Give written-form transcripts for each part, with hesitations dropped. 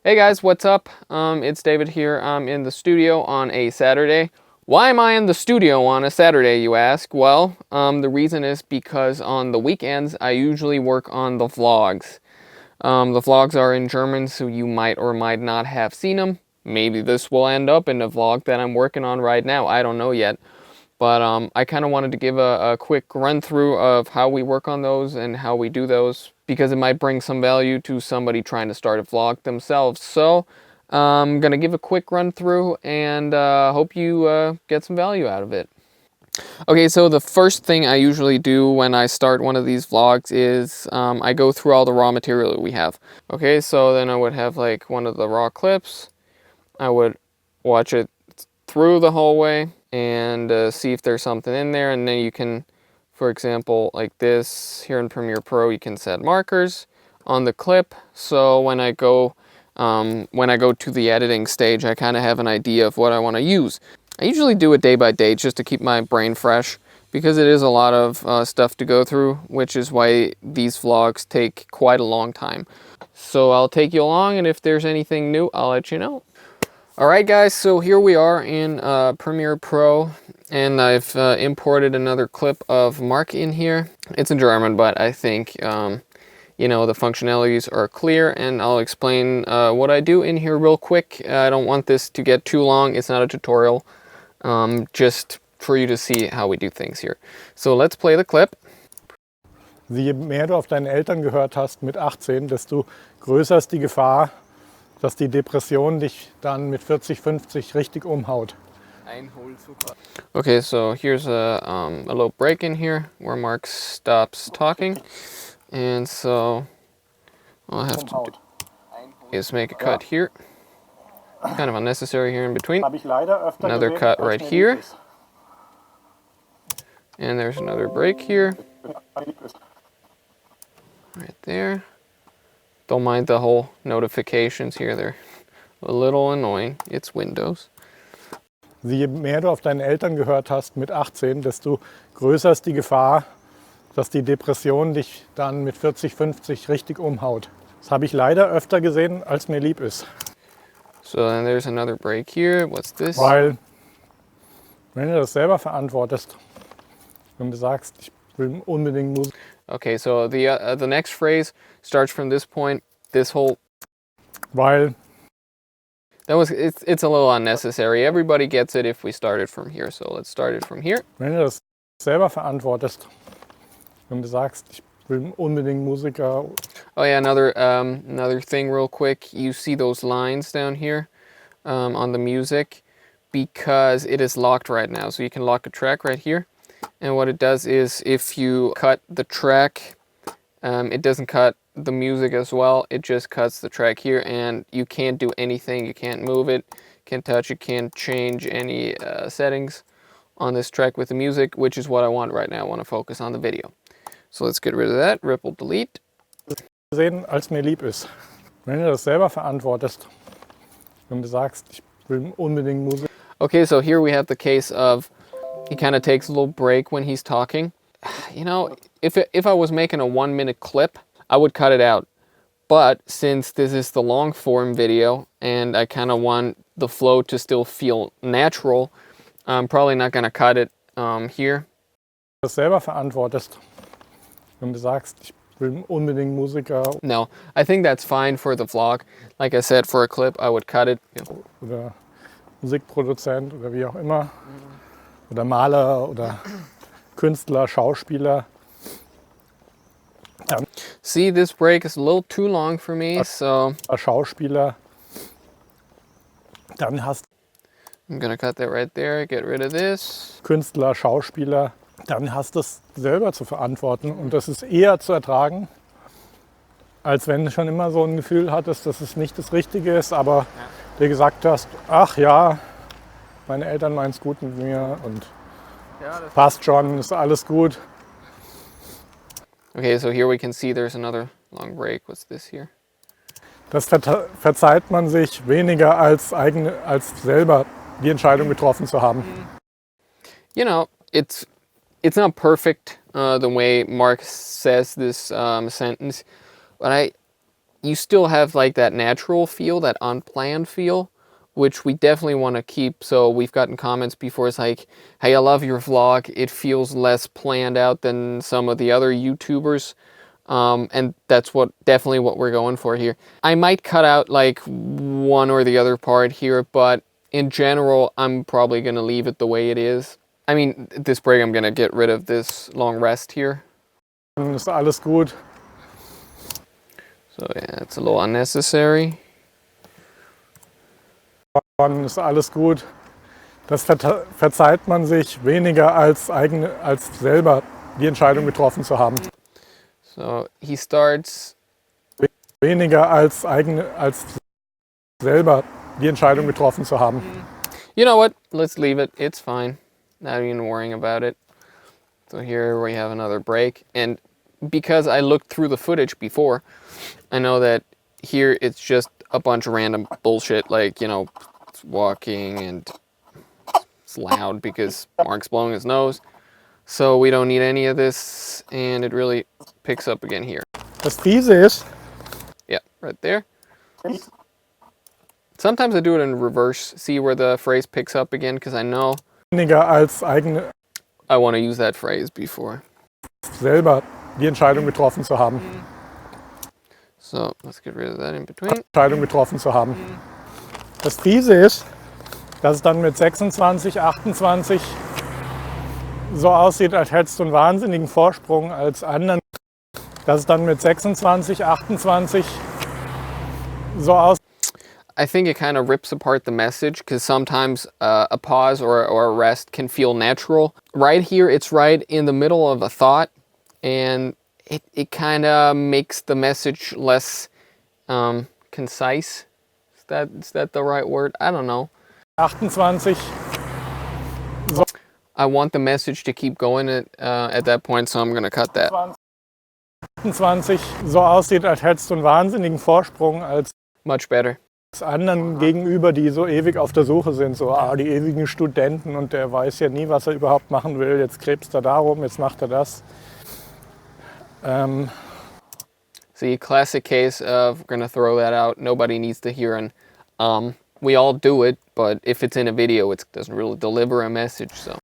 Hey guys, what's up? It's David here. I'm in the studio on a Saturday. Why am I in the studio on a Saturday, you ask? Well, the reason is because on the weekends I usually work on the vlogs. The vlogs are in German, so you might or might not have seen them. Maybe this will end up in a vlog that I'm working on right now. I don't know yet. But I kind of wanted to give a quick run through of how we work on those and how we do those, because it might bring some value to somebody trying to start a vlog themselves. So I'm going to give a quick run through and hope you get some value out of it. Okay, so the first thing I usually do when I start one of these vlogs is I go through all the raw material that we have. Okay, so then I would have like one of the raw clips. I would watch it through the whole way and see if there's something in there, and then you can, for example, like this here in Premiere Pro, you can set markers on the clip, so when I go to the editing stage, I kind of have an idea of what I want to use. I usually do it day by day just to keep my brain fresh, because it is a lot of stuff to go through, which is why these vlogs take quite a long time. So I'll take you along, and if there's anything new, I'll let you know. Alright guys, so here we are in Premiere Pro, and I've imported another clip of Mark in here. It's in German, but I think, you know, the functionalities are clear, and I'll explain what I do in here real quick. I don't want this to get too long. It's not a tutorial, just for you to see how we do things here. So let's play the clip. Je mehr du auf deine Eltern gehört hast mit 18, desto größer ist die Gefahr, dass die Depression dich dann mit 40, 50 richtig umhaut. Okay, so here's a little break in here where Mark stops talking, and so all I have to do is make a cut here. Kind of unnecessary here in between. Another cut right here, and there's another break here, right there. Don't mind the whole notifications here, they're a little annoying. It's Windows. Je mehr du auf deine Eltern gehört hast mit 18, desto größer ist die Gefahr, dass die Depression dich dann mit 40, 50 richtig umhaut. Das habe ich leider öfter gesehen, als mir lieb ist. So then there's another break here. What's this? Weil, wenn du das selber verantwortest, wenn du sagst, ich will unbedingt Musik. Okay, so the next phrase starts from this point. This whole. Weil. It's a little unnecessary. Everybody gets it if we started from here. So let's start it from here. Wenn du das selber verantwortest, wenn du sagst, ich will unbedingt Musiker. Oh yeah, another thing real quick. You see those lines down here on the music, because it is locked right now. So you can lock a track right here. And what it does is, if you cut the track, it doesn't cut the music as well. It just cuts the track here, and you can't do anything. You can't move it, can't touch it, can't change any settings on this track with the music, which is what I want right now. I want to focus on the video. So let's get rid of that. Ripple delete. Sehen, als mir lieb ist. Wenn du das selber verantwortest, wenn du sagst, ich will unbedingt Musik. Okay, so here we have the case of, he kind of takes a little break when he's talking. You know, if I was making a 1-minute clip, I would cut it out. But since this is the long form video and I kind of want the flow to still feel natural, I'm probably not going to cut it here. Wenn du das selber verantwortest, wenn du sagst, ich will unbedingt Musiker. No, I think that's fine for the vlog. Like I said, for a clip, I would cut it. Oder Musikproduzent oder wie auch immer. Oder Maler oder Künstler, Schauspieler. See, this break is a little too long for me, so... Schauspieler. Dann hast I'm gonna cut that right there, get rid of this. Künstler, Schauspieler. Dann hast du es selber zu verantworten, und das ist eher zu ertragen, als wenn du schon immer so ein Gefühl hattest, dass es nicht das Richtige ist, aber dir gesagt hast, ach ja, meine Eltern meinen es gut mit mir und passt schon, ist alles gut. Okay, so here we can see there's another long break. What's this here? Das verzeiht man sich weniger als selber die Entscheidung getroffen zu haben. You know, it's not perfect the way Mark says this sentence, but you still have like that natural feel, that unplanned feel, which we definitely want to keep. So we've gotten comments before, it's like, hey, I love your vlog. It feels less planned out than some of the other YouTubers. And that's definitely what we're going for here. I might cut out like one or the other part here, but in general, I'm probably going to leave it the way it is. I mean, this break, I'm going to get rid of this long rest here. Ist alles gut. So yeah, it's a little unnecessary. Dann ist alles gut. Das verzeiht man sich weniger als selber die Entscheidung getroffen zu haben. So he starts. Weniger als selber die Entscheidung getroffen zu haben. You know what? Let's leave it. It's fine. Not even worrying about it. So here we have another break. And because I looked through the footage before, I know that here it's just a bunch of random bullshit. Like, you know, it's walking and it's loud because Mark's blowing his nose. So we don't need any of this. And it really picks up again here. Das Fiese ist, yeah, right there. Sometimes I do it in reverse, see where the phrase picks up again, because I know weniger als I want to use that phrase before. Selber die Entscheidung getroffen zu haben. So let's get rid of that in between. Entscheidung getroffen zu haben. Das Fiese ist, dass es dann mit 26, 28 so aussieht, als hättest du einen wahnsinnigen Vorsprung als anderen. Dass es dann mit 26, 28 so aussieht. I think it kind of rips apart the message, because sometimes a pause or a rest can feel natural. Right here, it's right in the middle of a thought, and it kind of makes the message less concise. Is that the right word? I don't know. 28. So. I want the message to keep going at that point, so I'm going to cut that. 28 so aussieht, als hättest du einen wahnsinnigen Vorsprung als much better. Anderen gegenüber, die so ewig auf der Suche sind, so die ewigen Studenten, und der weiß ja nie, was er überhaupt machen will. Jetzt krebst er darum, jetzt macht er das. See, classic case of, we're gonna throw that out. Nobody needs to hear an we all do it, but if it's in a video, it doesn't really deliver a message. So.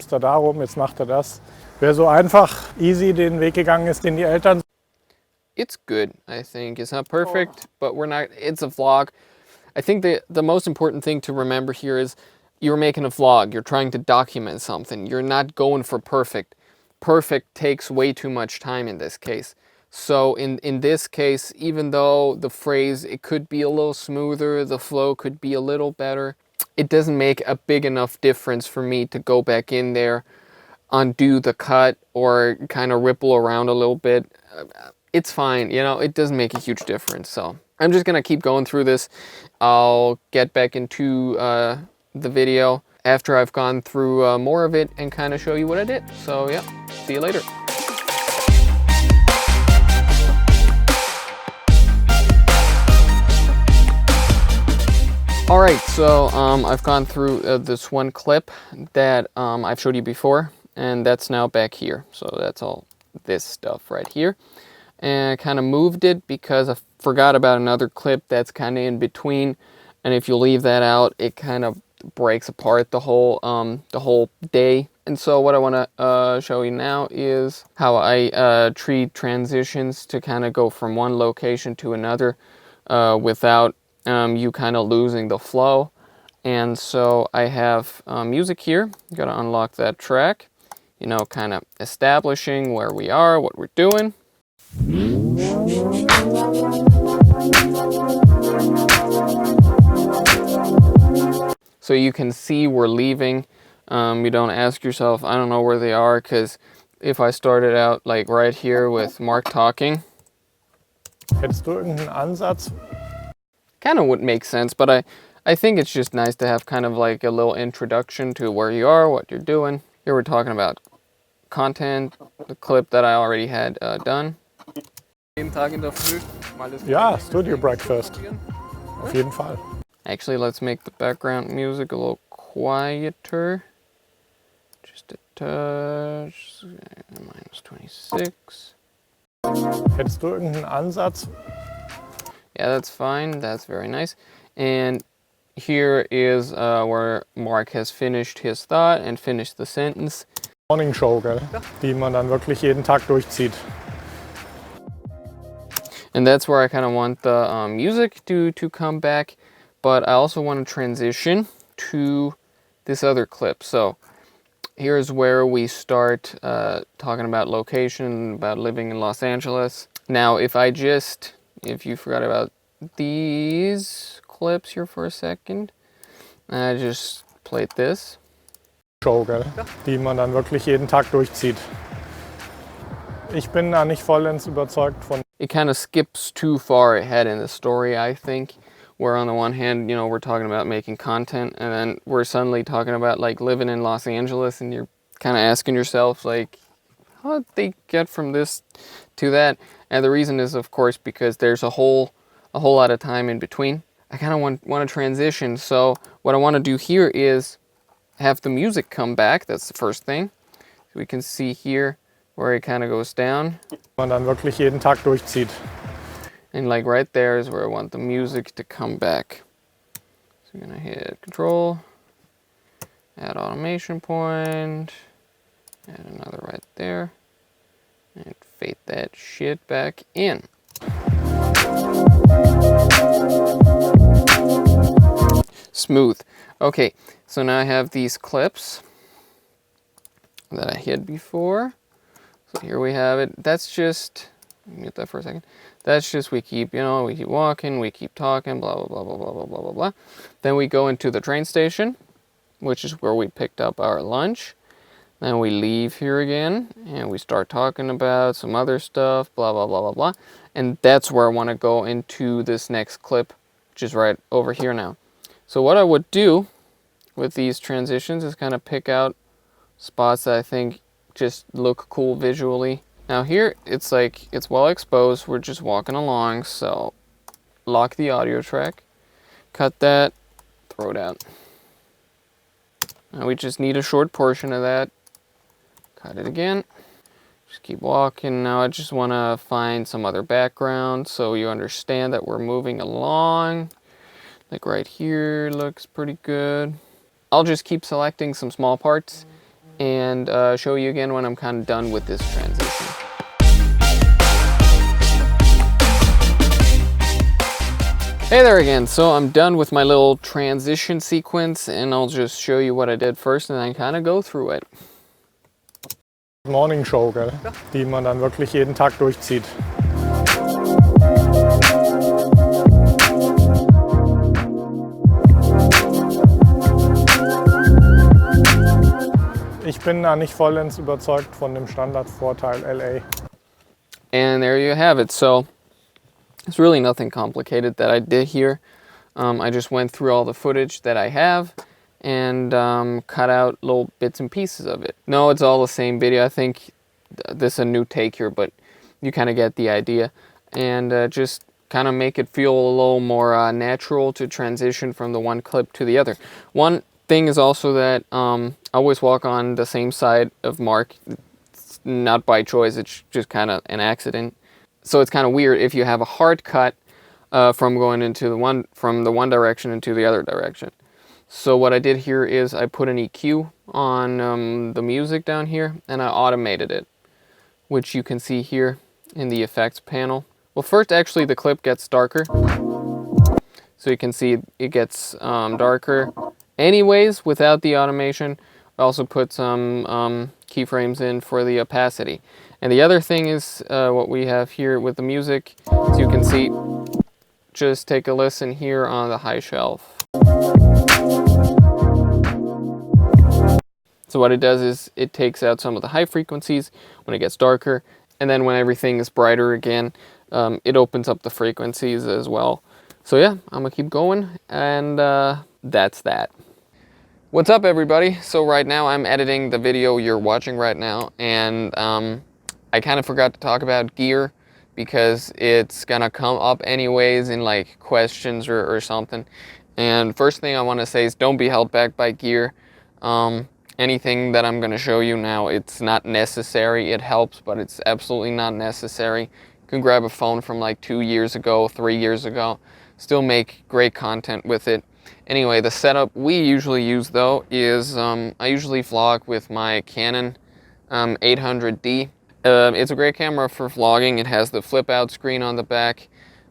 Jetzt er darum, jetzt macht er das. Wer so einfach easy den Weg gegangen ist, den die Eltern. It's good, I think. It's not perfect, but it's a vlog. I think the most important thing to remember here is you're making a vlog. You're trying to document something. You're not going for perfect. Perfect takes way too much time in this case. So in this case, even though the phrase, it could be a little smoother, the flow could be a little better, it doesn't make a big enough difference for me to go back in there, undo the cut, or kind of ripple around a little bit. It's fine, you know, it doesn't make a huge difference. So I'm just gonna keep going through this. I'll get back into the video after I've gone through more of it and kind of show you what I did. So yeah, see you later. All right, so I've gone through this one clip that I've showed you before, and that's now back here. So that's all this stuff right here. And I kind of moved it because I forgot about another clip that's kind of in between, and if you leave that out, it kind of breaks apart the whole day. And so what I want to show you now is how I treat transitions to kind of go from one location to another without you kind of losing the flow. And so I have music here. Got to unlock that track, you know, kind of establishing where we are, what we're doing. So you can see we're leaving. You don't ask yourself, I don't know where they are, because if I started out like right here with Mark talking, hättest du irgendeinen Ansatz? Kind of would make sense, but I think it's just nice to have kind of like a little introduction to where you are, what you're doing. Here we're talking about content, the clip that I already had done. Ja, Studio Breakfast. Auf jeden Fall. Actually, let's make the background music a little quieter. Just a touch. -26. Hättest du irgendeinen Ansatz? Yeah, that's fine. That's very nice. And here is where Mark has finished his thought and finished the sentence. Morning Show, gell? Die man dann wirklich jeden Tag durchzieht. And that's where I kind of want the music to come back. But I also want to transition to this other clip. So here's where we start talking about location, about living in Los Angeles. Now, if you forgot about these clips here for a second, I just played this. Show, gell? Die man dann wirklich jeden Tag durchzieht. Ich bin da nicht vollends überzeugt von. It kind of skips too far ahead in the story, I think. Where on the one hand, you know, we're talking about making content, and then we're suddenly talking about like living in Los Angeles, and you're kind of asking yourself like, how did they get from this to that? And the reason is, of course, because there's a whole lot of time in between. I kind of want to transition, so what I want to do here is have the music come back. That's the first thing. So we can see here where it kind of goes down. Man dann wirklich jeden Tag durchzieht. And like right there is where I want the music to come back. So I'm gonna hit Control, add automation point, add another right there, and fade that shit back in. Smooth. Okay, so now I have these clips that I hid before. So here we have it. That's just, mute that for a second. That's just, we keep walking, we keep talking, blah, blah, blah, blah, blah, blah, blah, blah, blah. Then we go into the train station, which is where we picked up our lunch. Then we leave here again, and we start talking about some other stuff, blah, blah, blah, blah, blah. And that's where I want to go into this next clip, which is right over here now. So what I would do with these transitions is kind of pick out spots that I think just look cool visually. Now here, it's like, it's well exposed, we're just walking along, so lock the audio track, cut that, throw it out. Now we just need a short portion of that, cut it again, just keep walking. Now I just want to find some other background so you understand that we're moving along. Like right here looks pretty good. I'll just keep selecting some small parts and show you again when I'm kind of done with this transition. Hey there again, so I'm done with my little transition sequence, and I'll just show you what I did first and then kind of go through it. Morning Show, gell? Die man dann wirklich jeden Tag durchzieht. Ich bin da nicht vollends überzeugt von dem Standardvorteil LA. And there you have it. So it's really nothing complicated that I did here. I just went through all the footage that I have and cut out little bits and pieces of it. No, it's all the same video. I think this is a new take here, but you kind of get the idea. And just kind of make it feel a little more natural to transition from the one clip to the other. One thing is also that I always walk on the same side of Mark. It's not by choice, it's just kind of an accident. So it's kind of weird if you have a hard cut from going into from the one direction into the other direction. So what I did here is I put an EQ on the music down here, and I automated it, which you can see here in the effects panel. Well, first actually the clip gets darker, so you can see it gets darker anyways without the automation. I also put some keyframes in for the opacity. And the other thing is what we have here with the music. As you can see, just take a listen here on the high shelf. So what it does is it takes out some of the high frequencies when it gets darker, and then when everything is brighter again, it opens up the frequencies as well. So yeah, I'm gonna keep going, and that's that. What's up, everybody? So right now I'm editing the video you're watching right now, and I kind of forgot to talk about gear because it's gonna come up anyways in like questions or something. And first thing I want to say is don't be held back by gear. anything that I'm going to show you now, it's not necessary. It helps, but it's absolutely not necessary. You can grab a phone from like 2 years ago, 3 years ago, still make great content with it. Anyway, the setup we usually use though is I usually vlog with my Canon 800D. It's a great camera for vlogging. It has the flip out screen on the back.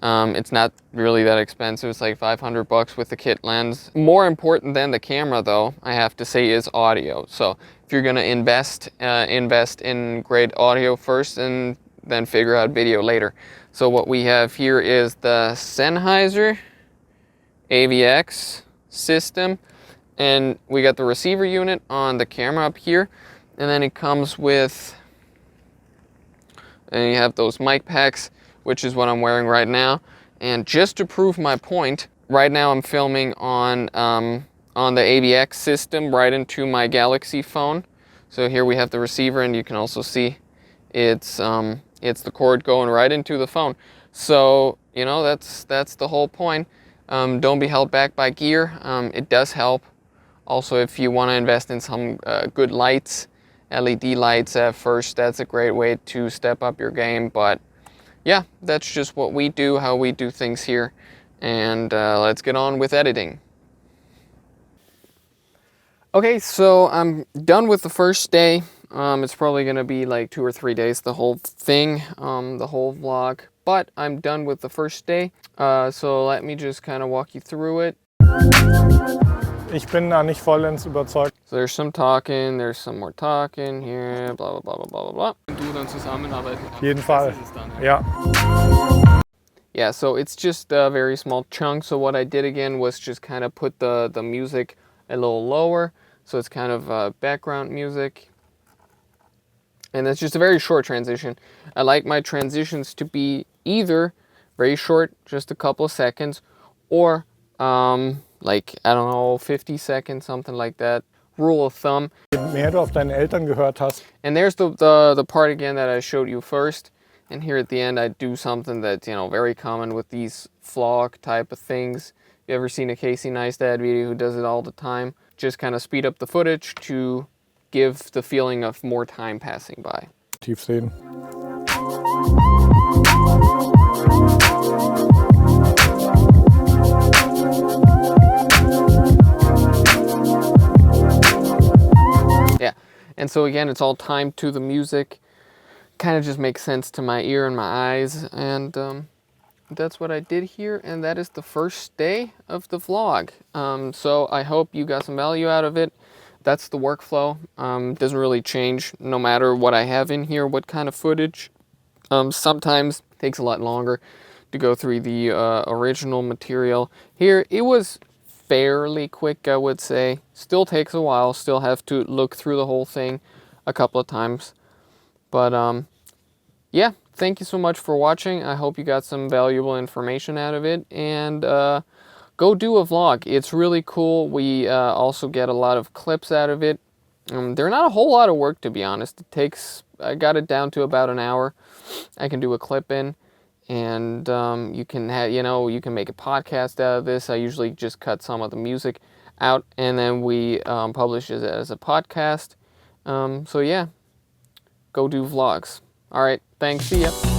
It's not really that expensive. It's like $500 with the kit lens. More important than the camera though, I have to say, is audio. So if you're gonna invest in great audio first and then figure out video later. So what we have here is the Sennheiser AVX system, and we got the receiver unit on the camera up here, and then it comes with, and you have those mic packs, which is what I'm wearing right now. And just to prove my point, right now I'm filming on the AVX system right into my Galaxy phone. So here we have the receiver, and you can also see it's the cord going right into the phone. So you know, that's the whole point. Don't be held back by gear. It does help. Also, if you want to invest in some good lights, LED lights at first, that's a great way to step up your game. But yeah, that's just what we do, how we do things here. And let's get on with editing. Okay, so I'm done with the first day. It's probably going to be like 2 or 3 days, the whole thing, the whole vlog. But I'm done with the first day. So let me just kind of walk you through it. Ich bin da nicht vollends überzeugt. So there's some talking, there's some more talking here, blah, blah, blah, blah, blah, blah. Du dann zusammenarbeiten. Auf jeden Fall. Das ist es dann, Ja. Yeah, so it's just a very small chunk. So what I did again was just kind of put the music a little lower. So it's kind of background music. And that's just a very short transition. I like my transitions to be either very short, just a couple of seconds, or like, I don't know, 50 seconds, something like that. Rule of thumb. Je mehr du auf deine Eltern gehört hast. And there's the part again that I showed you first. And here at the end, I do something that's, you know, very common with these vlog type of things. You ever seen a Casey Neistat video who does it all the time? Just kind of speed up the footage to give the feeling of more time passing by. Tief sehen. Yeah, and so again, it's all timed to the music. Kind of just makes sense to my ear and my eyes, and that's what I did here, and that is the first day of the vlog. So I hope you got some value out of it. That's the workflow. Doesn't really change no matter what I have in here, what kind of footage. Sometimes it takes a lot longer to go through the original material. Here, it was fairly quick, I would say. Still takes a while, still have to look through the whole thing a couple of times. But yeah, thank you so much for watching. I hope you got some valuable information out of it, and go do a vlog. It's really cool. We also get a lot of clips out of it. They're not a whole lot of work, to be honest. I got it down to about an hour. I can do a clip in, and you can you can make a podcast out of this. I usually just cut some of the music out, and then we publish it as a podcast. So yeah, go do vlogs. All right, thanks. See ya.